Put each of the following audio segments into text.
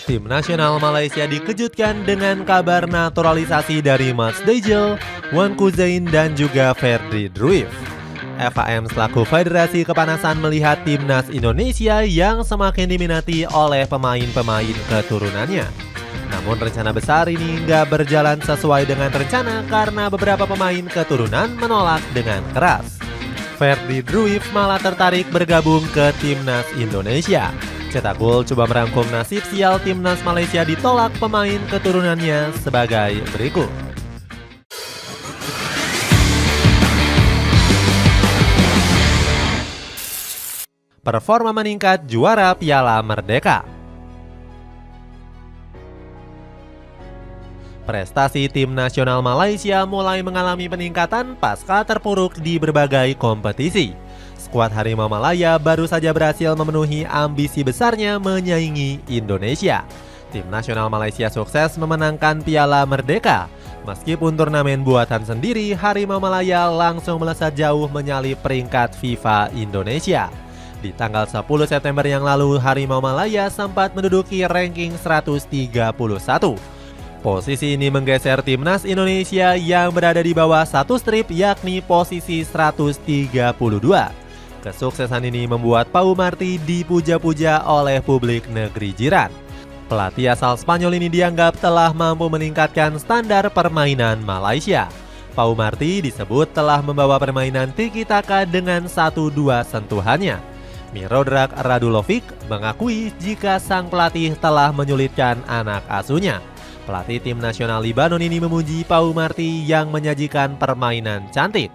Tim nasional Malaysia dikejutkan dengan kabar naturalisasi dari Mats Dijl, Wan Kuzain dan juga Ferdi Druif. FAM selaku federasi kepanasan melihat timnas Indonesia yang semakin diminati oleh pemain-pemain keturunannya. Namun rencana besar ini nggak berjalan sesuai dengan rencana karena beberapa pemain keturunan menolak dengan keras. Ferdi Druif malah tertarik bergabung ke timnas Indonesia. Cetak Gol coba merangkum nasib sial timnas Malaysia ditolak pemain keturunannya sebagai berikut. Performa meningkat juara Piala Merdeka. Prestasi tim nasional Malaysia mulai mengalami peningkatan pasca terpuruk di berbagai kompetisi. Skuad Harimau Malaya baru saja berhasil memenuhi ambisi besarnya menyaingi Indonesia. Tim nasional Malaysia sukses memenangkan Piala Merdeka. Meskipun turnamen buatan sendiri, Harimau Malaya langsung melesat jauh menyalip peringkat FIFA Indonesia. Di tanggal 10 September yang lalu, Harimau Malaya sempat menduduki ranking 131. Posisi ini menggeser timnas Indonesia yang berada di bawah satu strip yakni posisi 132. Kesuksesan ini membuat Pau Marti dipuja-puja oleh publik negeri jiran. Pelatih asal Spanyol ini dianggap telah mampu meningkatkan standar permainan Malaysia. Pau Marti disebut telah membawa permainan tiki-taka dengan 1-2 sentuhannya. Mirodrag Radulovic mengakui jika sang pelatih telah menyulitkan anak asuhnya. Pelatih tim nasional Libanon ini memuji Pau Marti yang menyajikan permainan cantik.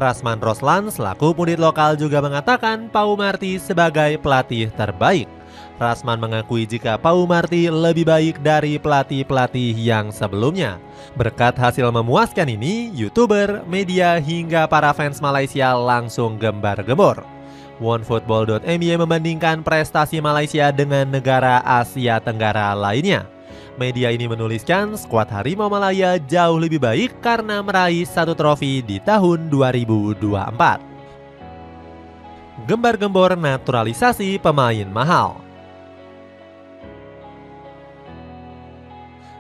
Rasman Roslan selaku pundit lokal juga mengatakan Pau Marti sebagai pelatih terbaik. Rasman mengakui jika Pau Marti lebih baik dari pelatih-pelatih yang sebelumnya. Berkat hasil memuaskan ini, YouTuber, media hingga para fans Malaysia langsung gembar-gembor. OneFootball.my membandingkan prestasi Malaysia dengan negara Asia Tenggara lainnya. Media ini menuliskan skuad Harimau Malaya jauh lebih baik karena meraih satu trofi di tahun 2024. Gembar-gembor naturalisasi pemain mahal.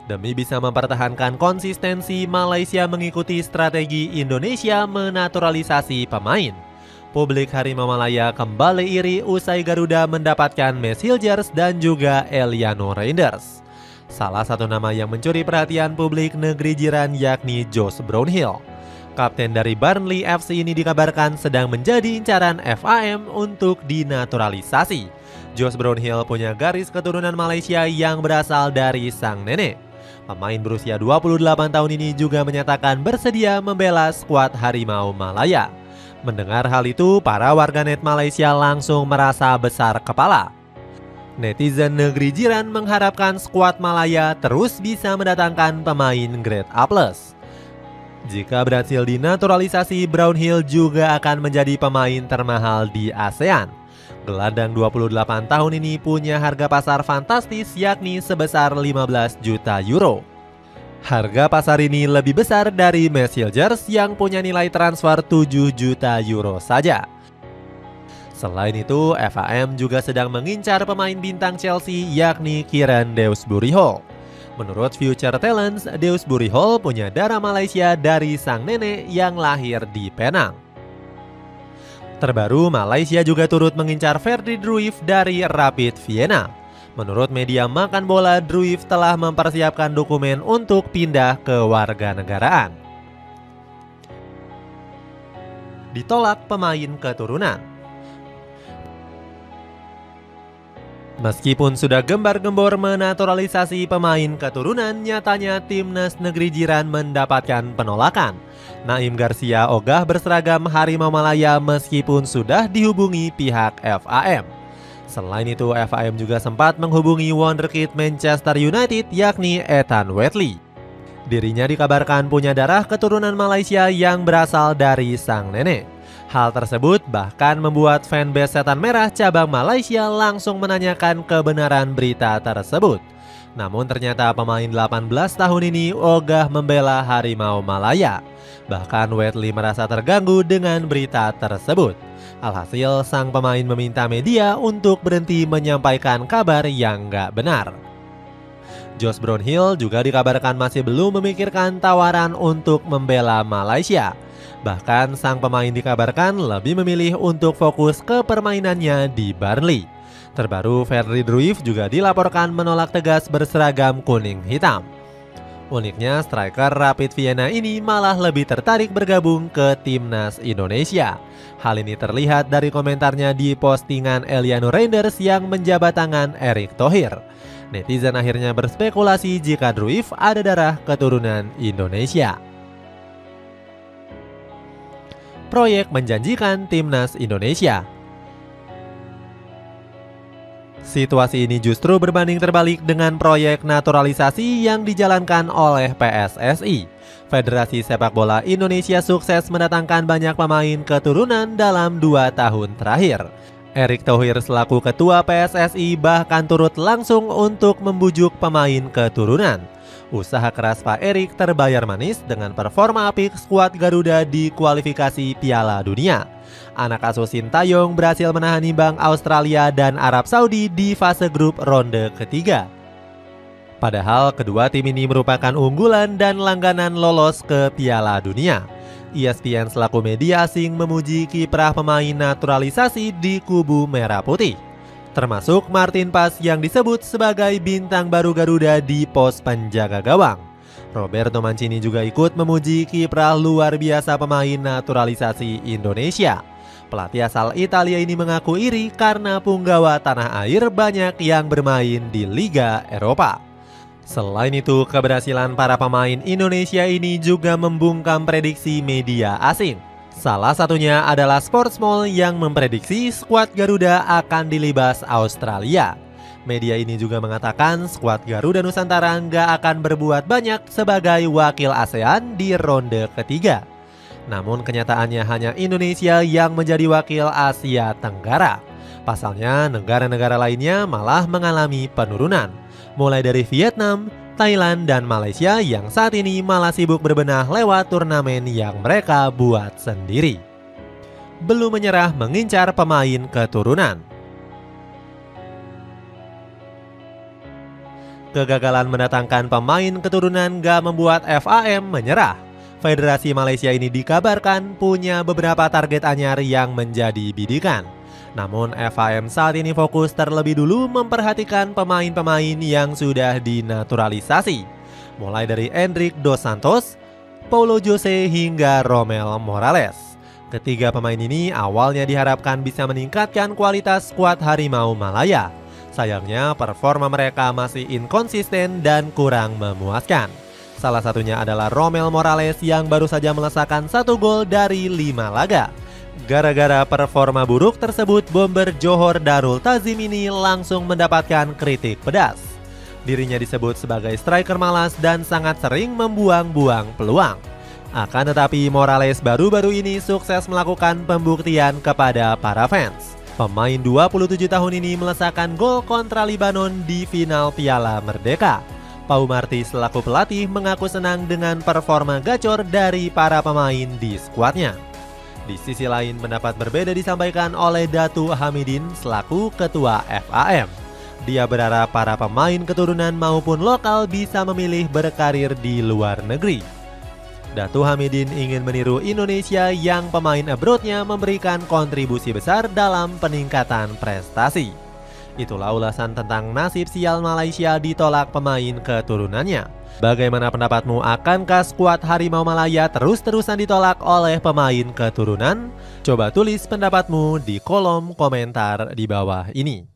Demi bisa mempertahankan konsistensi, Malaysia mengikuti strategi Indonesia menaturalisasi pemain. Publik Harimau Malaya kembali iri usai Garuda mendapatkan Max Hilgers dan juga Eliano Reinders. Salah satu nama yang mencuri perhatian publik negeri jiran yakni Josh Brownhill. Kapten dari Burnley FC ini dikabarkan sedang menjadi incaran FAM untuk dinaturalisasi. Josh Brownhill punya garis keturunan Malaysia yang berasal dari sang nenek. Pemain berusia 28 tahun ini juga menyatakan bersedia membela skuad Harimau Malaya. Mendengar hal itu, para warganet Malaysia langsung merasa besar kepala. Netizen negeri jiran mengharapkan skuad Malaya terus bisa mendatangkan pemain grade A+. Jika berhasil dinaturalisasi, Brownhill juga akan menjadi pemain termahal di ASEAN. Gelandang 28 tahun ini punya harga pasar fantastis yakni sebesar 15 juta euro. Harga pasar ini lebih besar dari Max Hilgers yang punya nilai transfer 7 juta euro saja. Selain itu, FAM juga sedang mengincar pemain bintang Chelsea yakni Kieran Dewsbury Hall. Menurut Future Talents, Dewsbury Hall punya darah Malaysia dari sang nenek yang lahir di Penang. Terbaru, Malaysia juga turut mengincar Ferdi Druif dari Rapid Vienna. Menurut media Makan Bola, Druif telah mempersiapkan dokumen untuk pindah ke warganegaraan. Ditolak pemain keturunan. Meskipun sudah gembar-gembor menaturalisasi pemain keturunan, nyatanya timnas negeri jiran mendapatkan penolakan. Naim Garcia ogah berseragam Harimau Malaya meskipun sudah dihubungi pihak FAM. Selain itu, FAM juga sempat menghubungi wonderkid Manchester United yakni Ethan Wheatley. Dirinya dikabarkan punya darah keturunan Malaysia yang berasal dari sang nenek. Hal tersebut bahkan membuat fanbase Setan Merah cabang Malaysia langsung menanyakan kebenaran berita tersebut. Namun ternyata pemain 18 tahun ini ogah membela Harimau Malaya. Bahkan Wheatley merasa terganggu dengan berita tersebut. Alhasil sang pemain meminta media untuk berhenti menyampaikan kabar yang nggak benar. Josh Brownhill juga dikabarkan masih belum memikirkan tawaran untuk membela Malaysia. Bahkan sang pemain dikabarkan lebih memilih untuk fokus ke permainannya di Burnley. Terbaru, Ferdie Druijff juga dilaporkan menolak tegas berseragam kuning hitam. Uniknya, striker Rapid Vienna ini malah lebih tertarik bergabung ke timnas Indonesia. Hal ini terlihat dari komentarnya di postingan Eliano Reinders yang menjabat tangan Erick Thohir. Netizen akhirnya berspekulasi jika Druijff ada darah keturunan Indonesia. Proyek menjanjikan timnas Indonesia. Situasi ini justru berbanding terbalik dengan proyek naturalisasi yang dijalankan oleh PSSI. Federasi Sepak Bola Indonesia sukses mendatangkan banyak pemain keturunan dalam 2 tahun terakhir. Erick Thohir selaku ketua PSSI bahkan turut langsung untuk membujuk pemain keturunan. Usaha keras Pak Erick terbayar manis dengan performa apik skuad Garuda di kualifikasi Piala Dunia. Anak asuh Sintayong berhasil menahan imbang Australia dan Arab Saudi di fase grup ronde ketiga. Padahal kedua tim ini merupakan unggulan dan langganan lolos ke Piala Dunia. ESPN selaku media asing memuji kiprah pemain naturalisasi di kubu merah putih, termasuk Martin Paes yang disebut sebagai bintang baru Garuda di pos penjaga gawang. Roberto Mancini juga ikut memuji kiprah luar biasa pemain naturalisasi Indonesia. Pelatih asal Italia ini mengaku iri karena punggawa tanah air banyak yang bermain di Liga Eropa. Selain itu, keberhasilan para pemain Indonesia ini juga membungkam prediksi media asing. Salah satunya adalah Sportsmall yang memprediksi skuad Garuda akan dilibas Australia. Media ini juga mengatakan skuad Garuda Nusantara nggak akan berbuat banyak sebagai wakil ASEAN di ronde ketiga. Namun kenyataannya hanya Indonesia yang menjadi wakil Asia Tenggara. Pasalnya negara-negara lainnya malah mengalami penurunan. Mulai dari Vietnam, Thailand, dan Malaysia yang saat ini malah sibuk berbenah lewat turnamen yang mereka buat sendiri. Belum menyerah mengincar pemain keturunan. Kegagalan mendatangkan pemain keturunan gak membuat FAM menyerah. Federasi Malaysia ini dikabarkan punya beberapa target anyar yang menjadi bidikan. Namun FAM saat ini fokus terlebih dulu memperhatikan pemain-pemain yang sudah dinaturalisasi, mulai dari Endrick Dos Santos, Paulo Jose hingga Romel Morales. Ketiga pemain ini awalnya diharapkan bisa meningkatkan kualitas skuad Harimau Malaya. Sayangnya performa mereka masih inkonsisten dan kurang memuaskan. Salah satunya adalah Romel Morales yang baru saja melesakkan 1 gol dari 5 laga. Gara-gara performa buruk tersebut, bomber Johor Darul Tazim ini langsung mendapatkan kritik pedas. Dirinya disebut sebagai striker malas dan sangat sering membuang-buang peluang. Akan tetapi Morales baru-baru ini sukses melakukan pembuktian kepada para fans. Pemain 27 tahun ini melesakkan gol kontra Libanon di final Piala Merdeka. Pau Marti selaku pelatih mengaku senang dengan performa gacor dari para pemain di skuadnya. Di sisi lain, pendapat berbeda disampaikan oleh Datu Hamidin selaku ketua FAM. Dia berharap para pemain keturunan maupun lokal bisa memilih berkarir di luar negeri. Datu Hamidin ingin meniru Indonesia yang pemain abroad-nya memberikan kontribusi besar dalam peningkatan prestasi. Itulah ulasan tentang nasib sial Malaysia ditolak pemain keturunannya. Bagaimana pendapatmu, akankah skuad Harimau Malaya terus-terusan ditolak oleh pemain keturunan? Coba tulis pendapatmu di kolom komentar di bawah ini.